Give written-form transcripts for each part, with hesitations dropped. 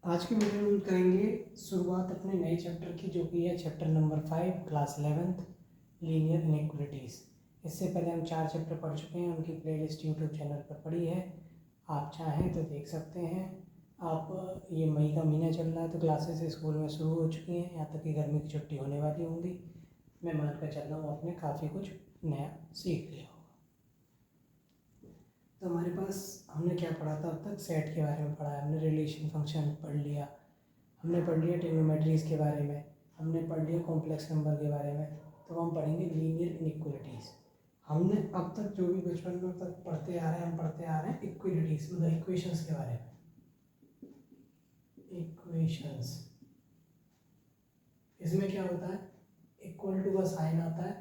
आज की वीडियो में हम करेंगे शुरुआत अपने नए चैप्टर की, जो कि है chapter number 5 class 11th linear inequalities. इससे पहले हम 4 चैप्टर पढ़ चुके हैं, उनकी प्लेलिस्ट यूट्यूब चैनल पर पड़ी है, आप चाहें तो देख सकते हैं। आप ये मई का महीना चल रहा है तो क्लासेस स्कूल में शुरू हो चुकी हैं, यहाँ तक कि गर्मी की छुट्टी होने वाली होंगी। मैं मान कर चल रहा हूँ आपने काफ़ी कुछ नया सीख लिया होगा। तो हमारे पास हमने क्या पढ़ा था अब तक? सेट के बारे में पढ़ा है हमने, रिलेशन फंक्शन पढ़ लिया, हमने पढ़ लिया ट्रिग्नोमेट्रीज़ के बारे में, हमने पढ़ लिया कॉम्प्लेक्स नंबर के बारे में। तो हम पढ़ेंगे लीनियर इनइक्वालिटीज़। हमने अब तक जो भी बचपन में तक पढ़ते आ रहे हैं, हम पढ़ते आ रहे हैं इक्वालिटीज़, मतलब इक्वेशंस के बारे में। इक्वेशंस, इसमें क्या होता है? इक्वल टू का साइन आता है,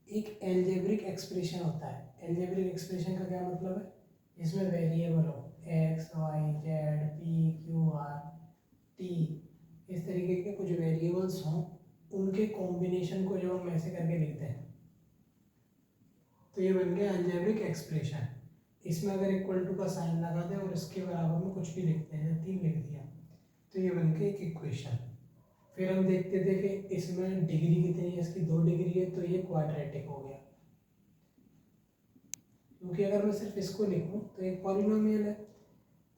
एक एल्जेब्रिक एक्सप्रेशन होता है। एल्जेब्रिक एक्सप्रेशन का क्या मतलब है? इसमें वेरिएबल हो X Y Z P Q R T, इस तरीके के कुछ वेरिएबल्स हों, उनके कॉम्बिनेशन को जो हम ऐसे करके लिखते हैं तो ये बन गया एल्जेब्रिक एक्सप्रेशन। इसमें अगर इक्वल टू का साइन लगा दें और इसके बराबर में कुछ भी लिखते हैं, 3 लिख दिया, तो ये बन गया एक इक्वेशन। फिर हम देखते थे कि इसमें डिग्री कितनी है, इसकी 2 डिग्री है, तो ये क्वाड्रेटिक हो गया। क्योंकि अगर मैं सिर्फ इसको लिखूं तो एक पॉलिनोमियल है,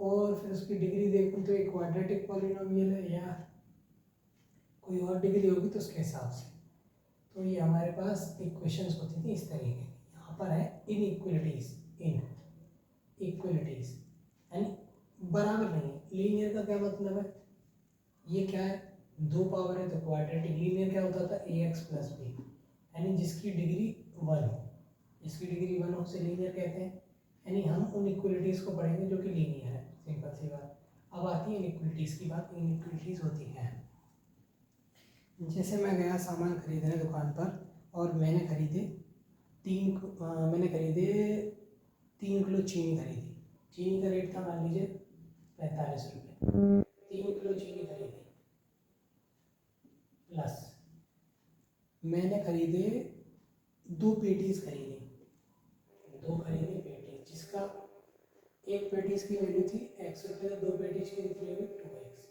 और फिर उसकी डिग्री देखूं तो एक क्वाड्रेटिक पॉलिनोमियल है, या कोई और डिग्री होगी तो उसके हिसाब से। तो ये हमारे पास इक्वेशंस होती थी इस तरीके की। यहाँ पर है इनइक्वालिटीज़, इनइक्वालिटीज़ यानी बराबर नहीं है। लीनियर का क्या मतलब है? ये क्या है? 2 पावर है तो क्वाड्रेटिक। लीनियर क्या होता था? ax प्लस बी, यानी जिसकी डिग्री 1 हो, जिसकी डिग्री 1 हो उसे लीनियर कहते हैं। यानी हम उन इक्वालिटीज़ को पढ़ेंगे जो कि लीनियर है, सिंपल सी बात। अब आती है इनइक्वालिटीज़ की बात। इनइक्वालिटीज़ होती हैं, जैसे मैं गया सामान खरीदने दुकान पर और मैंने खरीदे 3 किलो चीनी खरीदी। चीनी का रेट था मान लीजिए 45 रुपये। 3 किलो चीनी खरीदी, प्लस मैंने खरीदे 2 पेटीज खरीदी, 2 खरीदी पेटीज, जिसका एक पेटीज की वैल्यू थी x रुपये, तो 2 पेटीज की कितनी होगी? 2x।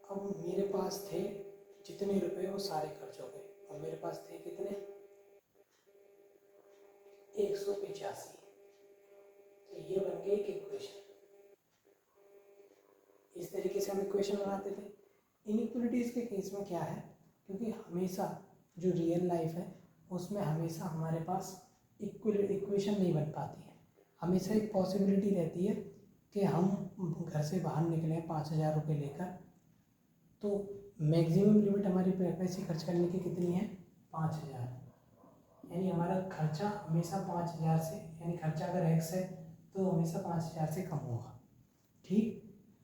अब मेरे पास थे जितने रुपए वो सारे खर्च हो गए, और मेरे पास थे कितने? 185। तो ये बन गई एक इक्वेशन। इस तरीके से हम इक्वेशन बनाते थे। इनइक्वालिटीज़ के केस में क्या है, क्योंकि हमेशा जो रियल लाइफ है उसमें हमेशा हमारे पास इक्वेशन नहीं बन पाती है। हमेशा एक पॉसिबिलिटी रहती है कि हम घर से बाहर निकले 5,000 रुपये लेकर, तो मैक्सिमम लिमिट हमारी पैसे खर्च करने की कितनी है? 5,000। यानी हमारा खर्चा हमेशा 5,000 से, यानी खर्चा अगर x है तो हमेशा 5,000 से कम होगा। ठीक,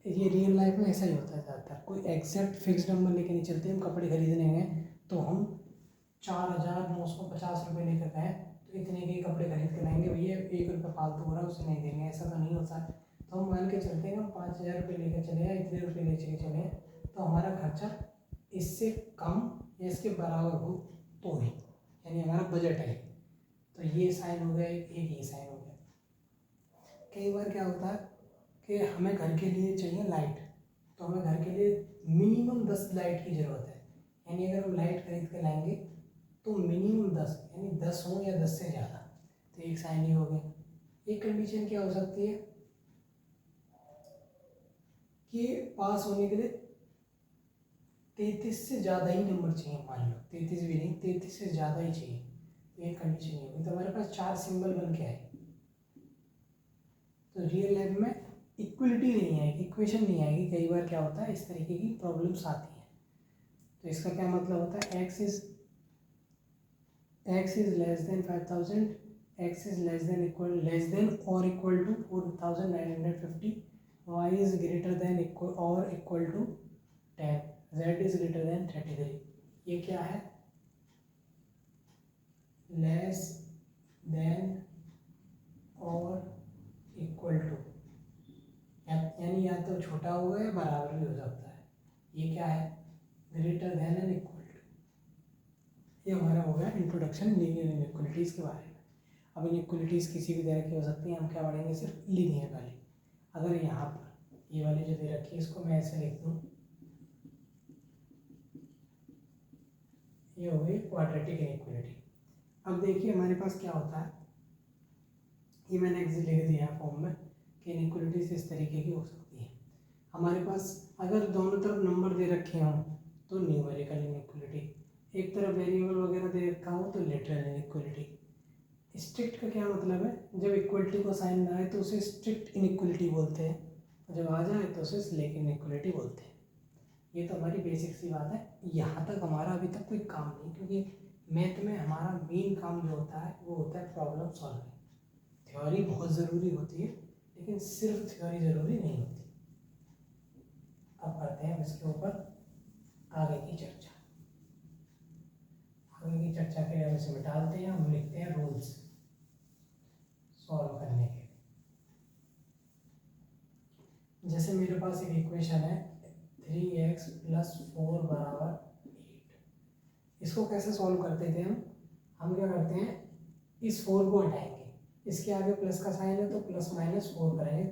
ये रियल लाइफ में ऐसा ही होता है ज़्यादातर। कोई एग्जैक्ट फिक्स नंबर लेके नहीं चलते। हम कपड़े खरीदने गए तो हम 4,950 रुपये लेकर गए तो इतने के कपड़े खरीद के लाएंगे, भैया 1 रुपये फालतू हो रहा है उसे नहीं देंगे, ऐसा तो नहीं होता है। तो हम मान के चलते हैं हम 5,000 रुपये लेकर चले हैं, इतने रुपये ले चले चले हैं, तो हमारा खर्चा इससे कम या इसके बराबर हो तो ही, यानी हमारा बजट है। तो ये साइन हो गया, एक ये साइन हो गया। कई बार क्या होता है कि हमें घर के लिए चाहिए लाइट, तो हमें घर के लिए मिनिमम 10 लाइट की ज़रूरत है। यानी अगर हम लाइट खरीद के लाएंगे तो मिनिमम 10, यानी 10 हो या 10 से ज़्यादा, तो एक साइन ही हो गया। एक कंडीशन क्या हो सकती है कि पास होने के लिए 33 से ज़्यादा ही नंबर चाहिए। मान लो 33 भी नहीं, 33 से ज़्यादा ही चाहिए, तो एक कंडीशन ही होगी। तो हमारे पास 4 सिंबल बन के आए। तो रियल लाइफ में इक्वलिटी नहीं आएगी, इक्वेशन नहीं आएगी। कई बार क्या होता है इस तरीके की प्रॉब्लम्स आती हैं। तो इसका क्या मतलब होता है? x is less than 5,000, x is less than और equal to 4,950, y is greater than और equal to 10, z is greater than 33। ये क्या है? लेस देन और इक्वल टू, यानी या तो छोटा होगा या बराबर भी हो सकता है। ये क्या है? Greater than and equal to. ये हमारा हो गया इंट्रोडक्शन लीनियर इनइक्वालिटीज़ के बारे में। अब इनइक्वालिटीज़ किसी भी तरह की हो सकती हैं, हम क्या पढ़ेंगे? सिर्फ लीनियर वाली। अगर यहाँ पर ये वाली जो दे रखी है इसको मैं ऐसे लिख दूँ, ये हो गई क्वाड्रेटिक इनइक्वालिटी। अब देखिए हमारे पास क्या होता है, ये मैंने लिख दिया है फॉर्म में कि इनइक्वालिटीज इस तरीके की हो सकती है। हमारे पास अगर दोनों तरफ नंबर दे रखे हों तो न्यूमेरिकल इनइक्वालिटी, एक तरफ वेरिएबल वगैरह दे रखा हो तो लिटरल इनइक्वालिटी। स्ट्रिक्ट का क्या मतलब है, जब इक्वलिटी को साइन ना आए तो उसे स्ट्रिक्ट इनइक्वालिटी बोलते हैं, और जब आ जाए तो उसे स्लेक इनइक्वालिटी बोलते हैं। ये तो हमारी बेसिक सी बात है, यहाँ तक हमारा अभी तक कोई काम नहीं, क्योंकि मैथ में हमारा मेन काम जो होता है वो होता है प्रॉब्लम सॉल्विंग। थ्योरी बहुत ज़रूरी होती है लेकिन सिर्फ थ्योरी ज़रूरी नहीं होती। अब करते हैं इसके ऊपर आगे की चर्चा। आगे की चर्चा के लिए हम इसे मिटा देते हैं, हम लिखते हैं रूल्स सॉल्व करने के। जैसे मेरे पास एक इक्वेशन है 3x + 4 = 8। इसको कैसे सॉल्व करते थे हम क्या करते हैं, इस 4 को हटाएंगे, इसके आगे प्लस का साइन है तो प्लस माइनस 4 करेंगे,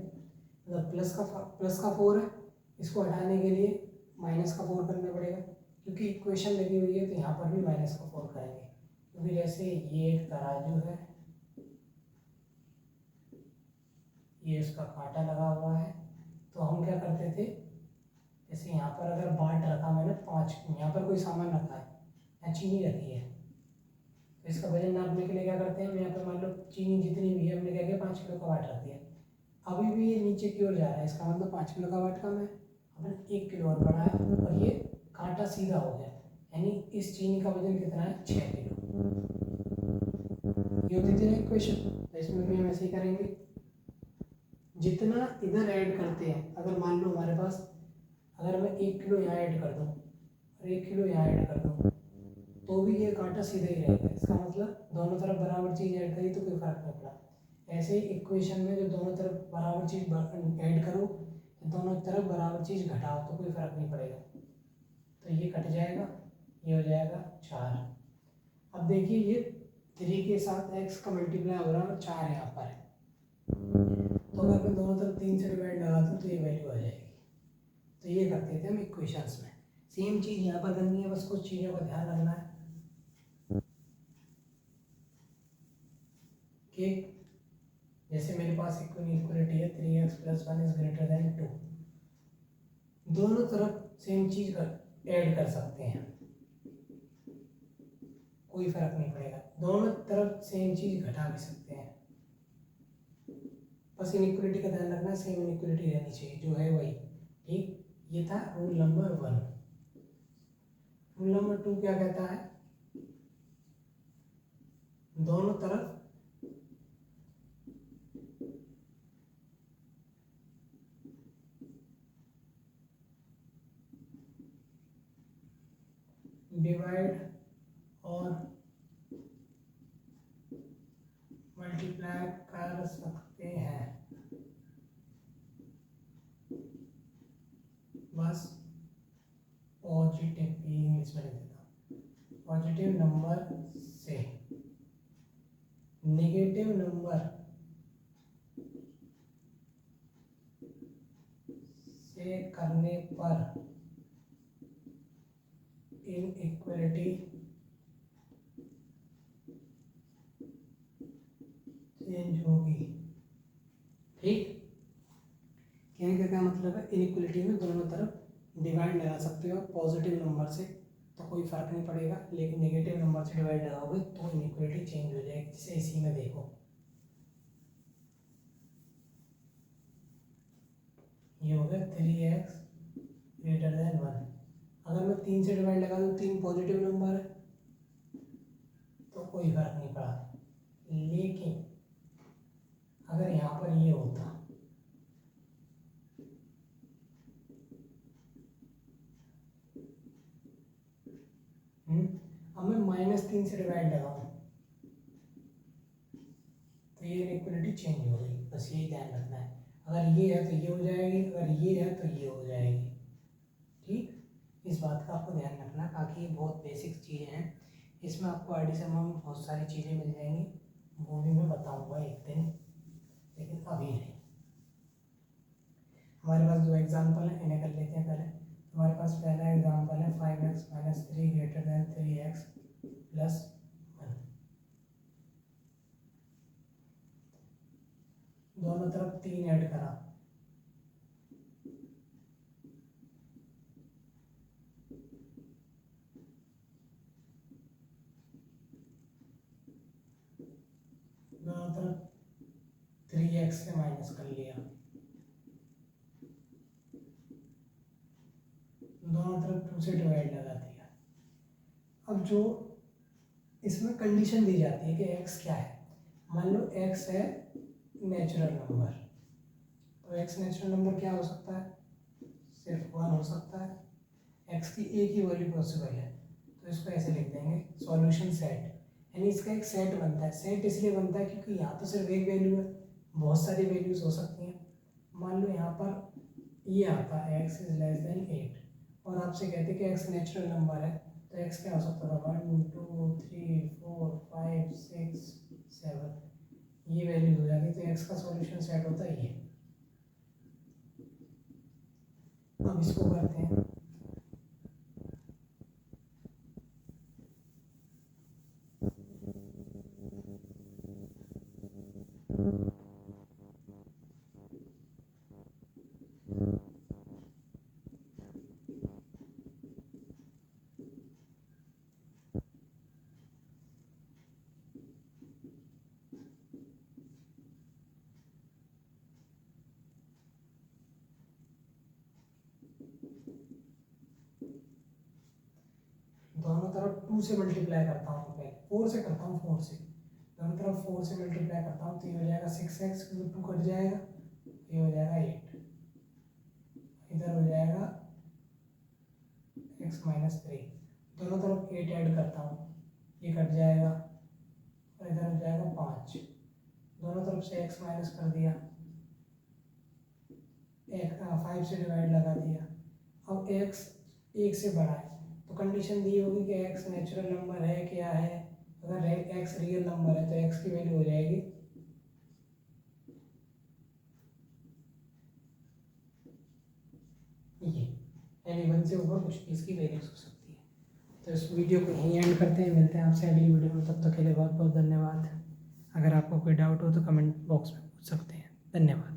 मतलब प्लस का 4 है, इसको हटाने के लिए माइनस का 4 करना पड़ेगा, क्योंकि इक्वेशन लगी हुई है तो यहाँ पर भी माइनस का 4 करेंगे, क्योंकि जैसे ये एक तराजू है, ये इसका कांटा लगा हुआ है, तो हम क्या करते थे, जैसे यहाँ पर अगर बाट रखा मैंने 5, यहाँ पर कोई सामान रखा है या चीनी रखी है, तो इसका वजन नापने के लिए क्या करते हैं, हम यहाँ पर मान लो चीनी जितनी भी है हमने क्या किया 5 किलो का बाट रख दिया, अभी भी ये नीचे की ओर जा रहा है, इसका मतलब 5 किलो का बाट कम है, हमने 1 किलो और बढ़ाया और ये कांटा सीधा हो गया, यानी इस चीनी का वजन कितना है 6 किलो। ये होती थी ना इक्वेशन, तो इसमें भी हम ऐसे ही करेंगे, जितना इधर ऐड करते हैं, अगर मान लो हमारे पास अगर मैं 1 किलो यहाँ ऐड कर दूँ और 1 किलो यहाँ ऐड कर दूँ तो भी ये कांटा सीधा ही रहेगा, इसका मतलब दोनों तरफ बराबर चीज़ ऐड करी तो कोई फर्क नहीं पड़ा। ऐसे ही इक्वेशन में जो दोनों तरफ बराबर चीज़ ऐड करो, दोनों तरफ बराबर चीज़ घटाओ तो कोई फर्क नहीं पड़ेगा, तो ये कट जाएगा, ये हो जाएगा 4। अब देखिए ये 3 के साथ x का मल्टीप्लाई हो रहा है और 4 यहाँ पर है, तो अगर मैं दोनों तरफ 3 से डिवाइड लगा दूँ तो ये वैल्यू आ जाएगी। तो ये करते थे हम इक्वेशंस में, सेम चीज़ यहाँ पर करनी है, बस कुछ चीज़ों का ध्यान रखना है कि जैसे मेरे पास इक्वलिटी है 3x + 1 > 2, दोनों तरफ सेम चीज़ का ऐड कर सकते हैं, कोई फर्क नहीं पड़ेगा, दोनों तरफ सेम चीज़ घटा भी सकते हैं, बस इनइक्वालिटी का ध्यान रखना, सेम इनइक्वालिटी रहनी चाहिए जो है वही। ठीक, ये था रूल नंबर 1। रूल नंबर 2 क्या कहता है, दोनों तरफ डिवाइड और मल्टीप्लाई कर सकते हैं, बस पॉजिटिव, इंग्लिश में लिख देता हूँ, पॉजिटिव नंबर से नेगेटिव नंबर से करने पर इनइक्वालिटी चेंज होगी। ठीक, कहने का क्या मतलब है, इनइक्वालिटी में दोनों तरफ डिवाइड लगा सकते हो पॉजिटिव नंबर से तो कोई फर्क नहीं पड़ेगा, लेकिन नेगेटिव नंबर से डिवाइड लगाओगे तो इनइक्वालिटी चेंज हो जाएगी। जैसे इसी में देखो, ये हो गया 3x > 1, अगर मैं 3 से डिवाइड लगा दूँ, 3 पॉजिटिव नंबर है तो कोई फर्क नहीं पड़ा, लेकिन अगर यहाँ पर ये होता अब मैं -3 से डिवाइड लगाऊँ तो ये इनइक्वालिटी चेंज हो गई, बस यही ध्यान रखना है, अगर ये है तो ये हो जाएगी, अगर ये है तो ये हो जाएगी। ठीक, इस बात का आपको ध्यान रखना, ताकि ये बहुत बेसिक चीज़ें हैं, इसमें आपको IDSM में बहुत सारी चीज़ें मिल जाएंगी, वो भी मैं बताऊंगा एक दिन, लेकिन अभी नहीं। हमारे पास 2 एग्जाम्पल हैं, इन्हें कर लेते हैं पहले। हमारे पास पहला एग्जाम्पल है 5x - 3 > 3x + 1। दोनों तरफ 3 ऐड करा, दोनों तरफ 3x से माइनस कर लिया, दोनों तरफ 2 से डिवाइड लगा दिया। अब जो इसमें कंडीशन दी जाती है कि x क्या है, मान लो x है नेचुरल नंबर, तो x नेचुरल नंबर क्या हो सकता है, सिर्फ 1 हो सकता है। x की एक ही वैल्यू पॉसिबल है, तो इसको ऐसे लिख देंगे सॉल्यूशन सेट, यानी इसका एक सेट बनता है। सेट इसलिए बनता है क्योंकि यहाँ तो सिर्फ एक वैल्यू है, बहुत सारी वैल्यूज हो सकती हैं। मान लो यहाँ पर ये आता है x > 8 और आपसे कहते हैं कि x नेचुरल नंबर है, तो x क्या हो सकता था, 1 2 3 4 5 6 7, ये वैल्यूज हो जाती, तो x का सॉल्यूशन सेट होता है ये। अब इसको करते हैं, दोनों तरफ 2 से मल्टीप्लाई करता हूँ, पहले 4 से करता हूँ, 4 से दोनों तरफ 4 से मल्टीप्लाई करता हूँ, तो ये हो जाएगा 6x, 2 कट जाएगा, ये हो जाएगा 8, इधर हो जाएगा x - 3, दोनों तरफ 8 ऐड करता हूँ, ये कट जाएगा और इधर हो जाएगा 5, दोनों तरफ से x माइनस कर दिया, 5 से डिवाइड लगा दिया। अब x 1 से बड़ा है, तो कंडीशन दी होगी कि x नेचुरल नंबर है क्या है, अगर x रियल नंबर है तो x की वैल्यू हो जाएगी ये, यानी 1 से ऊपर कुछ भी इसकी वैल्यूज हो सकती है। तो इस वीडियो को यहीं एंड करते हैं, मिलते हैं आपसे अगली वीडियो में, तब तक के लिए बहुत बहुत धन्यवाद। अगर आपको कोई डाउट हो तो कमेंट बॉक्स में पूछ सकते हैं। धन्यवाद।